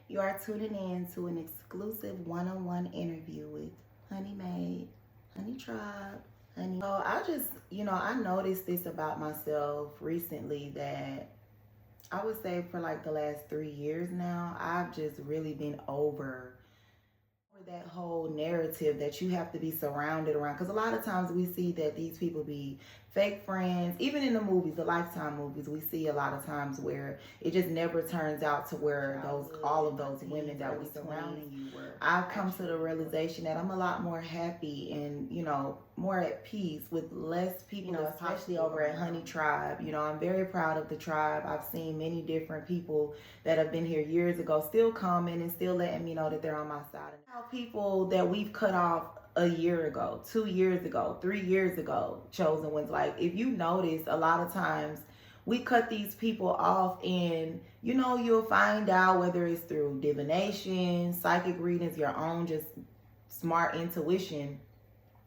You are tuning in to an exclusive one-on-one interview with Honeymade, Honeytribe, Honey. So I noticed this about myself recently that I would say for like the last 3 years now, I've just really been over that whole narrative that you have to be surrounded around, because a lot of times we see that these people be fake friends. Even in the movies, the Lifetime movies, we see a lot of times where it just never turns out to where all of those women that we surrounding you were. I've come to the realization that I'm a lot more happy and more at peace with less people, especially over at Honeytribe. I'm very proud of the tribe. I've seen many different people that have been here years ago still coming and still letting me know that they're on my side. And how people that we've cut off a year ago, 2 years ago, 3 years ago, chosen ones. Like, if you notice, a lot of times we cut these people off, and you'll find out whether it's through divination, psychic readings, your own just smart intuition.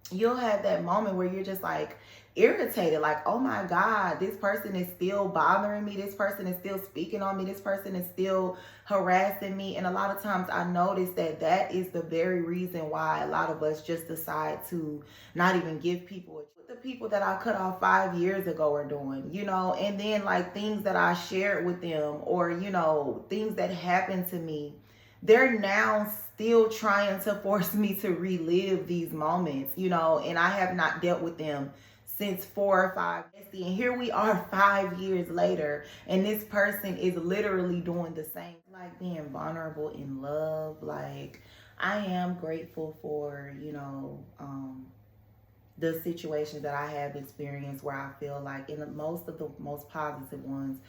You'll have that moment where you're just like irritated, like, oh my God, this person is still bothering me, this person is still speaking on me, this person is still harassing me. And a lot of times I notice that is the very reason why a lot of us just decide to not even give people what the people that I cut off 5 years ago are doing, and then like things that I shared with them, or things that happened to me, they're now still trying to force me to relive these moments, and I have not dealt with them since 4 or 5. And here we are 5 years later, and this person is literally doing the same. Like, being vulnerable in love. Like, I am grateful for, the situations that I have experienced where I feel like, in most of the most positive ones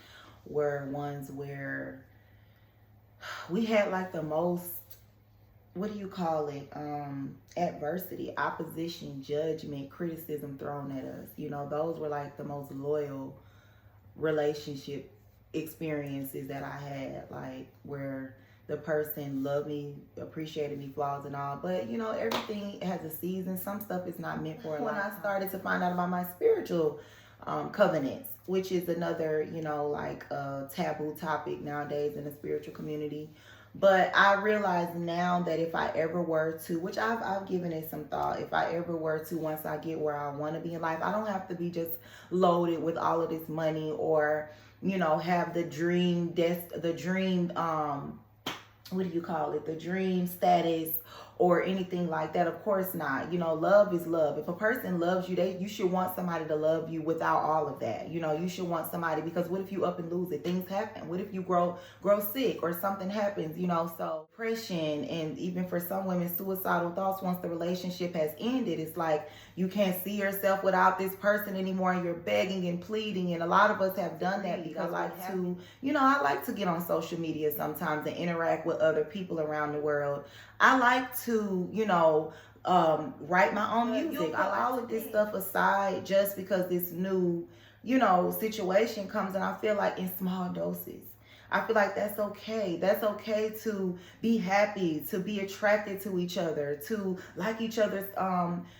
were ones where we had like the most, what do you call it, adversity, opposition, judgment, criticism thrown at us. Those were like the most loyal relationship experiences that I had, like where the person loved me, appreciated me, flaws and all. But everything has a season. Some stuff is not meant for a lifetime. When I started to find out about my spiritual covenants, which is another taboo topic nowadays in the spiritual community. But I realize now that if I ever were to, which I've given it some thought, if I ever were to, once I get where I want to be in life, I don't have to be just loaded with all of this money, or have the dream what do you call it, the dream status or anything like that. Of course not. Love is love. If a person loves you, you should want somebody to love you without all of that. You should want somebody, because what if you up and lose it? Things happen. What if you grow sick or something happens, so depression, and even for some women, suicidal thoughts once the relationship has ended. It's like you can't see yourself without this person anymore, and you're begging and pleading. And a lot of us have done that because I like to get on social media sometimes and interact with other people around the world. I like to, write my own music. I like all of this stuff aside just because this new, situation comes, and I feel like in small doses. I feel like that's okay. That's okay to be happy, to be attracted to each other, to like each other's conversation.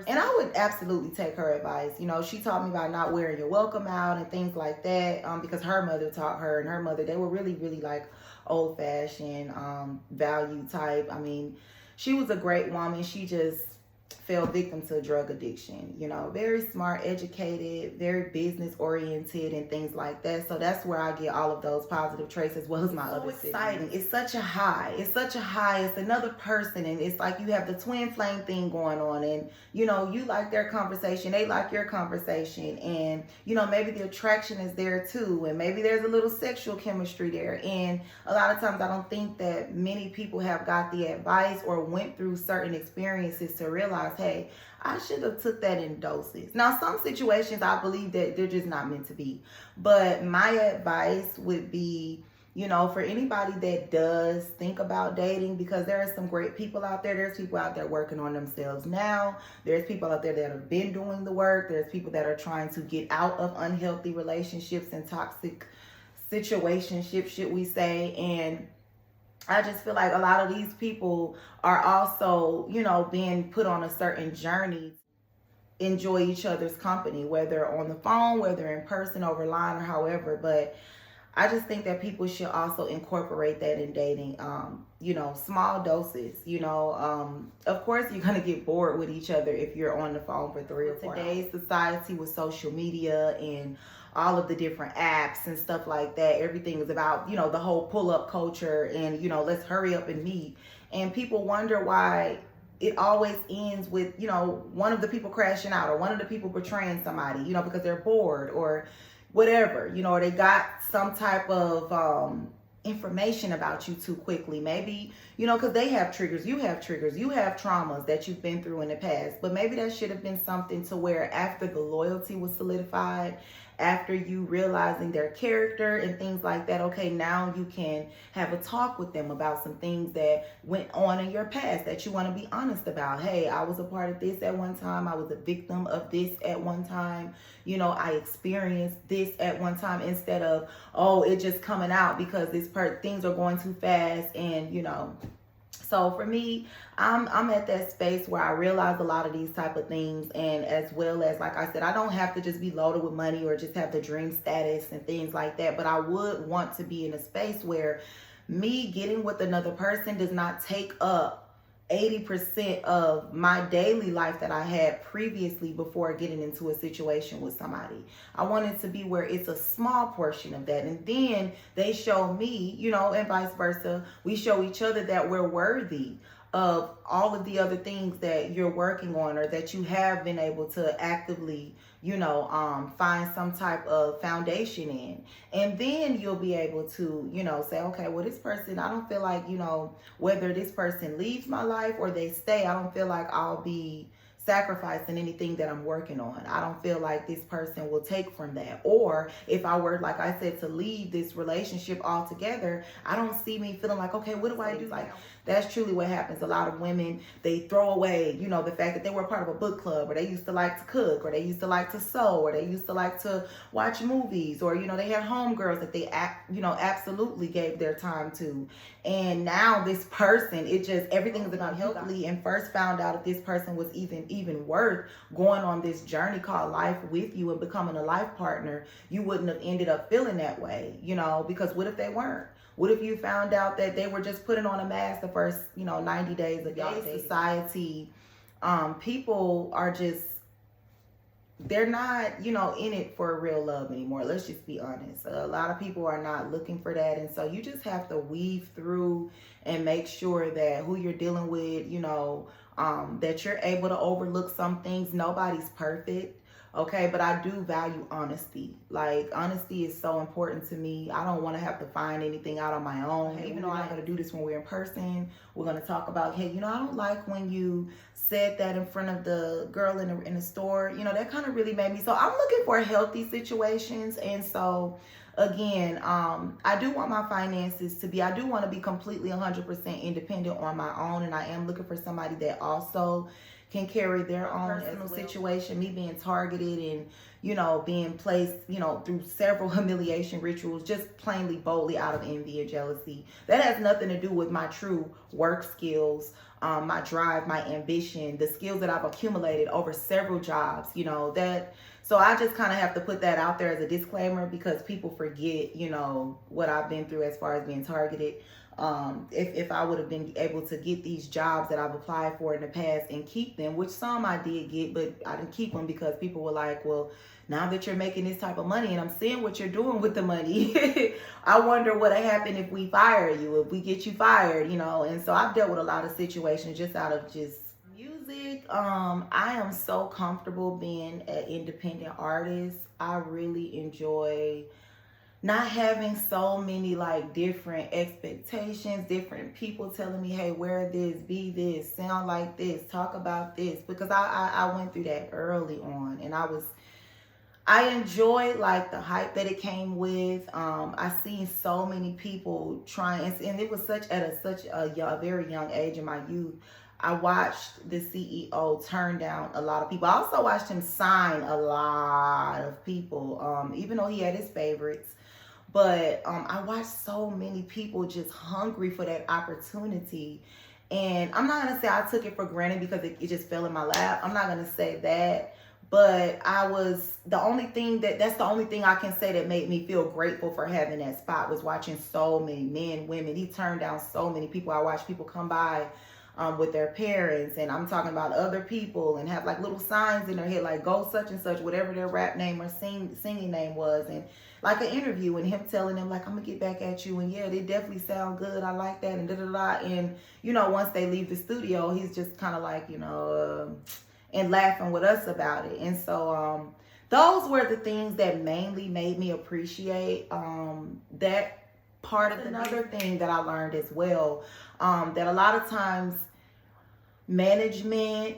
And I would absolutely take her advice. She taught me about not wearing your welcome out and things like that, because her mother taught her, and her mother, they were really, really like old-fashioned value type. I mean, she was a great woman. She just fell victim to drug addiction. Very smart, educated, very business oriented and things like that. So that's where I get all of those positive traits, as well as my other siblings. Exciting. It's such a high. It's another person, and it's like you have the twin flame thing going on, and you like their conversation, they like your conversation, and maybe the attraction is there too, and maybe there's a little sexual chemistry there. And a lot of times I don't think that many people have got the advice or went through certain experiences to realize, hey, I should have took that in doses. Now, some situations I believe that they're just not meant to be. But my advice would be, for anybody that does think about dating, because there are some great people out there. There's people out there working on themselves now. There's people out there that have been doing the work. There's people that are trying to get out of unhealthy relationships and toxic situationships, should we say. And I just feel like a lot of these people are also, being put on a certain journey to enjoy each other's company, whether on the phone, whether in person, over line, or however. But I just think that people should also incorporate that in dating. You know, small doses. You know, of course you're gonna get bored with each other if you're on the phone for 3 or 4 hours. Today's society with social media and all of the different apps and stuff like that, everything is about, you know, the whole pull-up culture and, you know, let's hurry up and meet. And people wonder why it always ends with, you know, one of the people crashing out or one of the people betraying somebody, you know, because they're bored or whatever, you know, or they got some type of information about you too quickly. Maybe, you know, because they have triggers, you have traumas that you've been through in the past. But maybe that should have been something to where after the loyalty was solidified, after you realizing their character and things like that, okay, now you can have a talk with them about some things that went on in your past that you want to be honest about. Hey, I was a part of this at one time. I was a victim of this at one time. You know, I experienced this at one time, instead of, oh, it just coming out because things are going too fast. And, you know, so for me, I'm at that space where I realize a lot of these type of things, and as well as, like I said, I don't have to just be loaded with money or just have the dream status and things like that, but I would want to be in a space where me getting with another person does not take up 80% of my daily life that I had previously before getting into a situation with somebody. I want it to be where it's a small portion of that. And then they show me, you know, and vice versa. We show each other that we're worthy of all of the other things that you're working on or that you have been able to actively, you know, find some type of foundation in. And then you'll be able to, you know, say, okay, well, this person, I don't feel like, you know, whether this person leaves my life or they stay, I don't feel like I'll be sacrificing anything that I'm working on. I don't feel like this person will take from that. Or if I were, like I said, to leave this relationship altogether, I don't see me feeling like, okay, what do I do? Like, that's truly what happens. A lot of women, they throw away, you know, the fact that they were part of a book club, or they used to like to cook, or they used to like to sew, or they used to like to watch movies, or, you know, they had homegirls that they, you know, absolutely gave their time to. And now this person, it just, everything is about healthily, and first found out if this person was even worth going on this journey called life with you and becoming a life partner, you wouldn't have ended up feeling that way, you know, because what if they weren't? What if you found out that they were just putting on a mask the first, you know, 90 days of y'all society? People are just, they're not, you know, in it for real love anymore. Let's just be honest. A lot of people are not looking for that. And so you just have to weave through and make sure that who you're dealing with, you know, that you're able to overlook some things. Nobody's perfect. Okay, but I do value honesty. Like, honesty is so important to me. I don't want to have to find anything out on my own. Hey, even though I'm not going to do this when we're in person, we're going to talk about, hey, you know, I don't like when you said that in front of the girl in the store. You know, that kind of really made me. So I'm looking for healthy situations. And so, again, I do want my finances to be, I do want to be completely 100% independent on my own. And I am looking for somebody that also can carry their own personal situation, me being targeted and, you know, being placed, you know, through several humiliation rituals, just plainly boldly out of envy and jealousy. That has nothing to do with my true work skills, my drive, my ambition, the skills that I've accumulated over several jobs, you know, that. So I just kind of have to put that out there as a disclaimer, because people forget, you know, what I've been through as far as being targeted. If I would have been able to get these jobs that I've applied for in the past and keep them, which some I did get, but I didn't keep them because people were like, well, now that you're making this type of money and I'm seeing what you're doing with the money, I wonder what would happen if we fire you, if we get you fired, you know. And so I've dealt with a lot of situations just out of just music. I am so comfortable being an independent artist. I really enjoy not having so many like different expectations, different people telling me, hey, wear this, be this, sound like this, talk about this, because I went through that early on, and I enjoyed like the hype that it came with. I seen so many people trying, and it was such a very young age in my youth. I watched the CEO turn down a lot of people. I also watched him sign a lot of people, even though he had his favorites. But I watched so many people just hungry for that opportunity. And I'm not going to say I took it for granted because it just fell in my lap. I'm not going to say that. But that's the only thing I can say that made me feel grateful for having that spot, was watching so many men, women. He turned down so many people. I watched people come by with their parents, and I'm talking about other people, and have like little signs in their head like "Go such and such," whatever their rap name or singing name was, and like an interview, and him telling them like, "I'm gonna get back at you," and yeah, they definitely sound good. I like that, and da da da. And once they leave the studio, he's just kind of like and laughing with us about it. And so those were the things that mainly made me appreciate that part of another thing that I learned as well, that a lot of times management,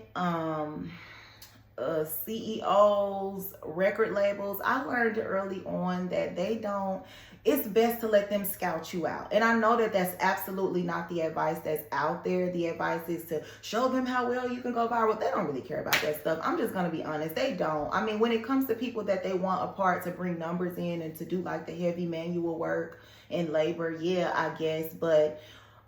CEOs, record labels, I learned early on that it's best to let them scout you out. And I know that that's absolutely not the advice that's out there. The advice is to show them how well you can go viral. They don't really care about that stuff. I'm just going to be honest. They don't. I mean, when it comes to people that they want apart to bring numbers in and to do like the heavy manual work and labor, yeah, I guess. But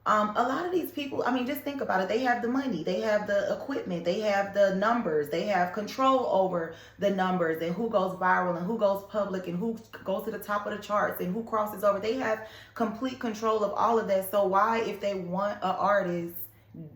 a lot of these people, I mean, just think about it. They have the money, they have the equipment, they have the numbers, they have control over the numbers and who goes viral and who goes public and who goes to the top of the charts and who crosses over. They have complete control of all of that. So why, if they want an artist,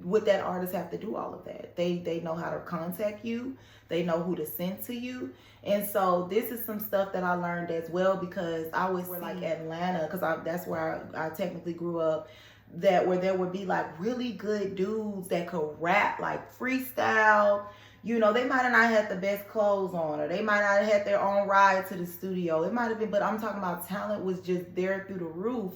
would that artist have to do all of that? They know how to contact you. They know who to send to you. And so this is some stuff that I learned as well, because I always were like Atlanta, because that's where I technically grew up, where there would be like really good dudes that could rap, like freestyle. They might have not had the best clothes on, or they might not have had their own ride to the studio. It might have been, but I'm talking about talent was just there through the roof.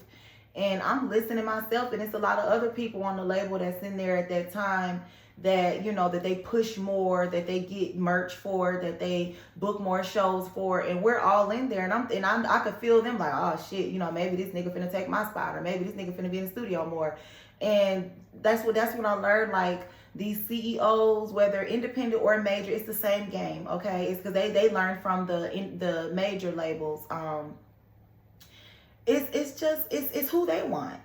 And I'm listening myself, and it's a lot of other people on the label that's in there at that time that that they push more, that they get merch for, that they book more shows for, and we're all in there, and I could feel them like, oh shit, maybe this nigga finna take my spot, or maybe this nigga finna be in the studio more. And that's when I learned, like, these CEOs, whether independent or major, it's the same game. Okay, it's because they learn from the major labels. It's who they want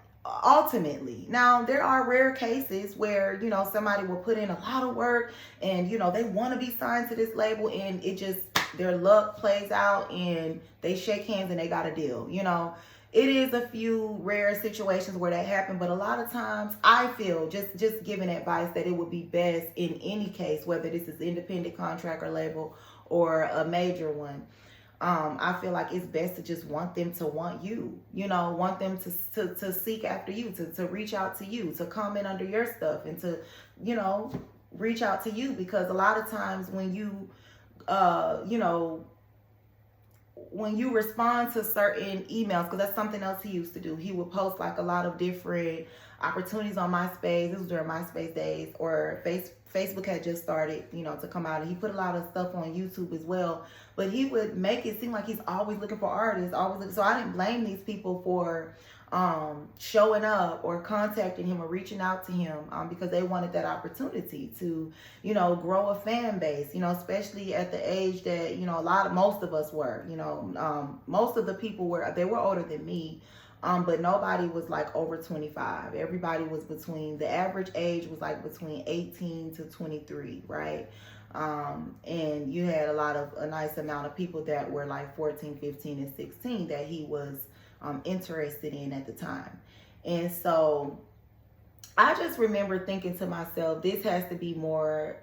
ultimately. Now, there are rare cases where somebody will put in a lot of work and they want to be signed to this label, and it just, their luck plays out and they shake hands and they got a deal. It is a few rare situations where that happens, but a lot of times I feel, just giving advice, that it would be best in any case, whether this is independent contract or label or a major one. I feel like it's best to just want them to want you, want them to seek after you, to reach out to you, to comment under your stuff, and to, reach out to you. Because a lot of times when you, when you respond to certain emails, because that's something else he used to do. He would post like a lot of different opportunities on MySpace. This was during MySpace days, or Facebook had just started, to come out, and he put a lot of stuff on YouTube as well. But he would make it seem like he's always looking for artists, so I didn't blame these people for showing up or contacting him or reaching out to him, because they wanted that opportunity to, grow a fan base, especially at the age that, most of us were, most of the people were older than me. But nobody was like over 25. Everybody was the average age was like between 18 to 23, right? And you had a nice amount of people that were like 14, 15, and 16 that he was interested in at the time. And so I just remember thinking to myself, this has to be more,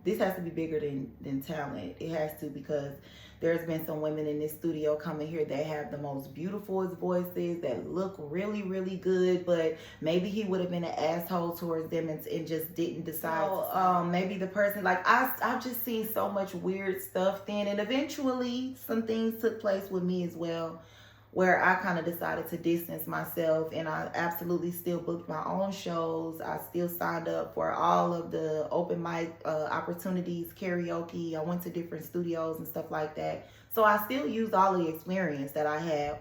this has to be bigger than talent. It has to, because there's been some women in this studio coming here that have the most beautiful voices, that look really, really good, but maybe he would have been an asshole towards them and just didn't decide. Maybe the person, like, I've just seen so much weird stuff then, and eventually some things took place with me as well, where I kind of decided to distance myself, and I absolutely still booked my own shows. I still signed up for all of the open mic opportunities, karaoke. I went to different studios and stuff like that. So I still used all the experience that I had,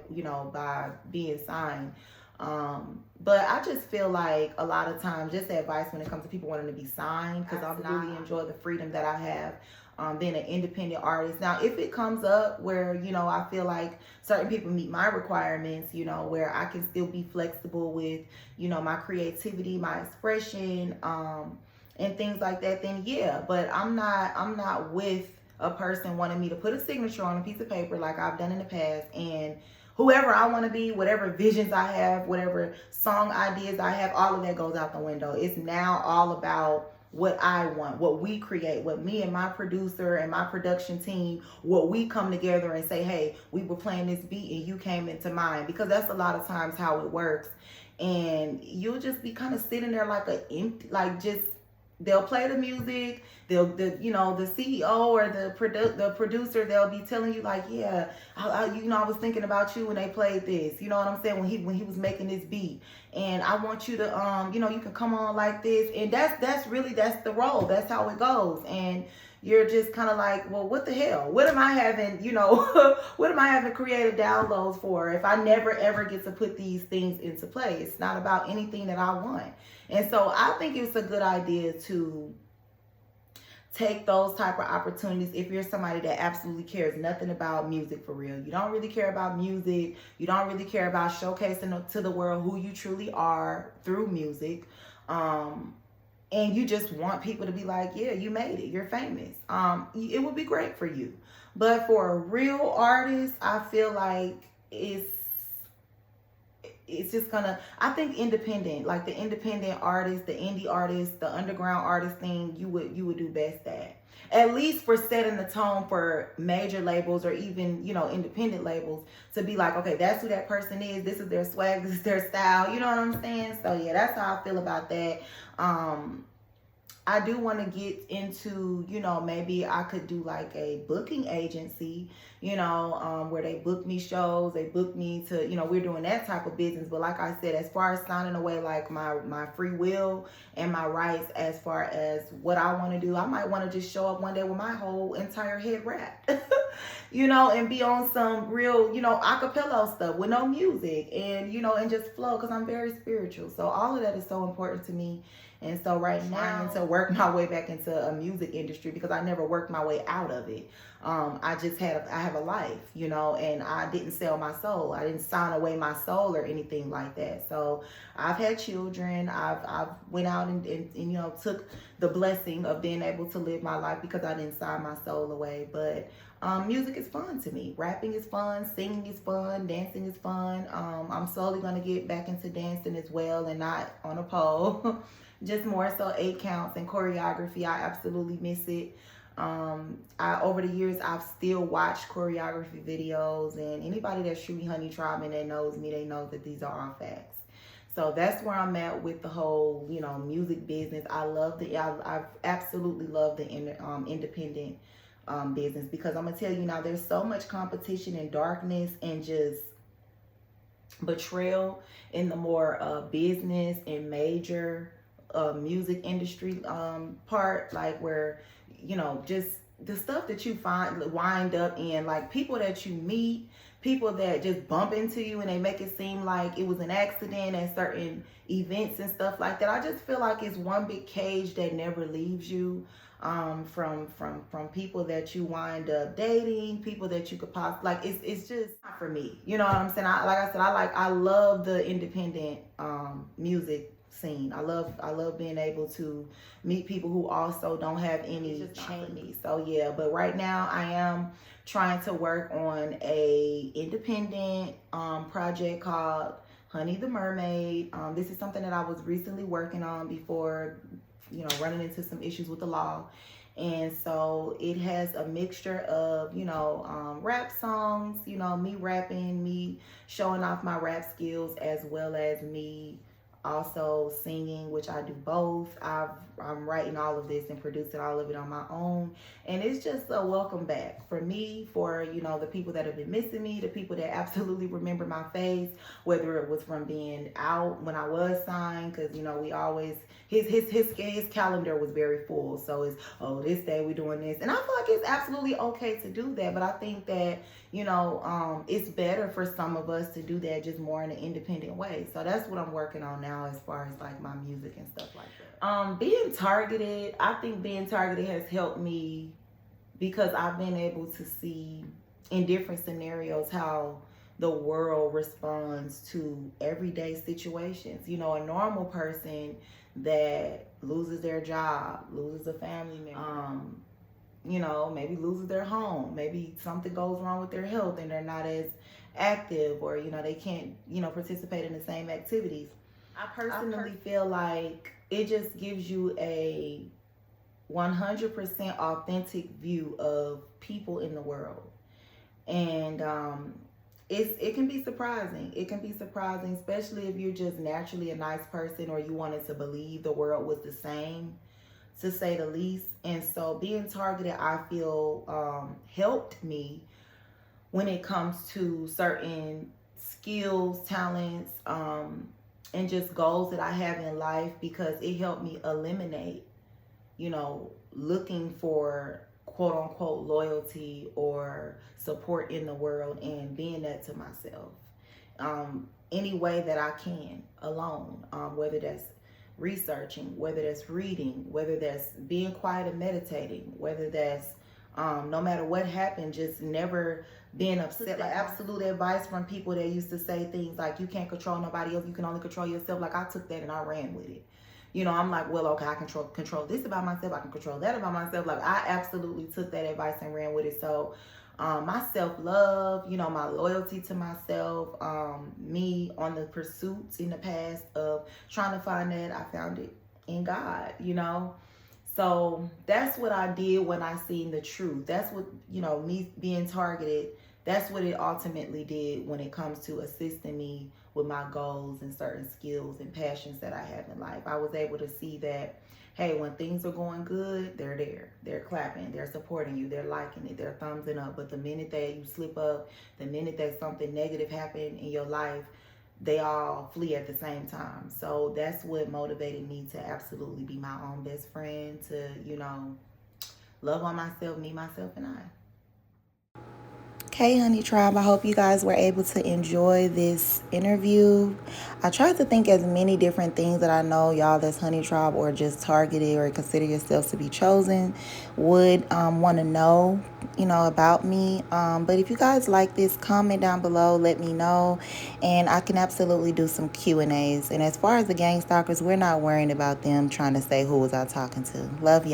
by being signed. But I just feel like a lot of times, just advice when it comes to people wanting to be signed, because I really enjoy the freedom that I have. Being an independent artist. Now, if it comes up where, I feel like certain people meet my requirements, where I can still be flexible with, my creativity, my expression, and things like that, then yeah. But I'm not with a person wanted me to put a signature on a piece of paper like I've done in the past, and whoever I want to be, whatever visions I have, whatever song ideas I have, all of that goes out the window. It's now all about what I want, what we create, what me and my producer and my production team, what we come together and say, hey, we were playing this beat and you came into mine. Because that's a lot of times how it works. And you'll just be kind of sitting there like a empty, like just, they'll play the music, the CEO or the producer, they'll be telling you like, yeah, I was thinking about you when they played this, you know what I'm saying, when he was making this beat, and I want you to you can come on like this, and that's the role, that's how it goes. And you're just kind of like, well, what the hell? What am I having, what am I having creative downloads for if I never ever get to put these things into play? It's not about anything that I want. And so I think it's a good idea to take those type of opportunities if you're somebody that absolutely cares nothing about music for real. You don't really care about music. You don't really care about showcasing to the world who you truly are through music. And you just want people to be like, yeah, you made it, you're famous. It would be great for you. But for a real artist, I feel like it's just gonna, I think independent, like the independent artist, the indie artist, the underground artist thing, you would do best at least for setting the tone for major labels or even, independent labels to be like, okay, that's who that person is. This is their swag. This is their style. You know what I'm saying? So yeah, that's how I feel about that. I do want to get into, maybe I could do like a booking agency, where they book me shows, they book me to, we're doing that type of business. But like I said, as far as signing away like my free will and my rights as far as what I want to do, I might want to just show up one day with my whole entire head wrapped, and be on some real, acapella stuff with no music and, and just flow, because I'm very spiritual. So all of that is so important to me. And so right now, I'm trying to work my way back into a music industry because I never worked my way out of it. I have a life, and I didn't sell my soul. I didn't sign away my soul or anything like that. So I've had children. I've went out and took the blessing of being able to live my life because I didn't sign my soul away. But music is fun to me. Rapping is fun. Singing is fun. Dancing is fun. I'm slowly going to get back into dancing as well, and not on a pole. Just more so 8 counts and choreography. I absolutely miss it. Over the years, I've still watched choreography videos, and anybody that's truly Honeytribe and that knows me, they know that these are all facts. So that's where I'm at with the whole, music business. I've absolutely love the independent business, because I'm gonna tell you now, there's so much competition and darkness and just betrayal in the more business and major music industry part, like where just the stuff that you wind up in, like people that you meet, people that just bump into you and they make it seem like it was an accident at certain events and stuff like that. I just feel like it's one big cage that never leaves you, from people that you wind up dating, people that you could possibly like. It's just not for me. You know what I'm saying? I love the independent music scene. I love being able to meet people who also don't have any chain. So yeah, but right now I am trying to work on a independent project called Honey the Mermaid. This is something that I was recently working on before running into some issues with the law. And so it has a mixture of, rap songs, me rapping, me showing off my rap skills, as well as me also singing, which I do both. I'm writing all of this and producing all of it on my own, and it's just a welcome back for me, for the people that have been missing me, the people that absolutely remember my face, whether it was from being out when I was signed, because we always, his calendar was very full, so it's, oh, this day we're doing this, and I feel like it's absolutely okay to do that. But I think that it's better for some of us to do that just more in an independent way. So that's what I'm working on now, as far as like my music and stuff like that. Being targeted, I think being targeted has helped me, because I've been able to see in different scenarios how the world responds to everyday situations. A normal person that loses their job, loses a family member, maybe loses their home, maybe something goes wrong with their health and they're not as active, or they can't participate in the same activities. I personally feel like it just gives you a 100% authentic view of people in the world. And it can be surprising. It can be surprising, especially if you're just naturally a nice person, or you wanted to believe the world was the same, to say the least. And so being targeted, I feel, helped me when it comes to certain skills, talents, and just goals that I have in life, because it helped me eliminate, looking for quote unquote loyalty or support in the world, and being that to myself, any way that I can alone, whether that's researching, whether that's reading, whether that's being quiet and meditating, whether that's no matter what happened, just never being upset. Like absolute advice from people that used to say things like, you can't control nobody else, you can only control yourself. Like I took that and I ran with it. I'm like, well, okay, I control this about myself, I can control that about myself. Like I absolutely took that advice and ran with it. So my self-love, my loyalty to myself, me on the pursuits in the past of trying to find that, I found it in God. So that's what I did when I seen the truth. That's what, me being targeted, that's what it ultimately did when it comes to assisting me with my goals and certain skills and passions that I have in life. I was able to see that, hey, when things are going good, they're there. They're clapping, they're supporting you, they're liking it, they're thumbsing up. But the minute that you slip up, the minute that something negative happened in your life, they all flee at the same time. So that's what motivated me to absolutely be my own best friend, to, love on myself, me, myself, and I. Okay, Honey Tribe, I hope you guys were able to enjoy this interview. I tried to think as many different things that I know y'all that's Honey Tribe or just targeted or consider yourselves to be chosen would want to know, about me. But if you guys like this, comment down below, let me know, and I can absolutely do some Q&As. And as far as the gang stalkers, we're not worrying about them trying to say who was I talking to. Love you.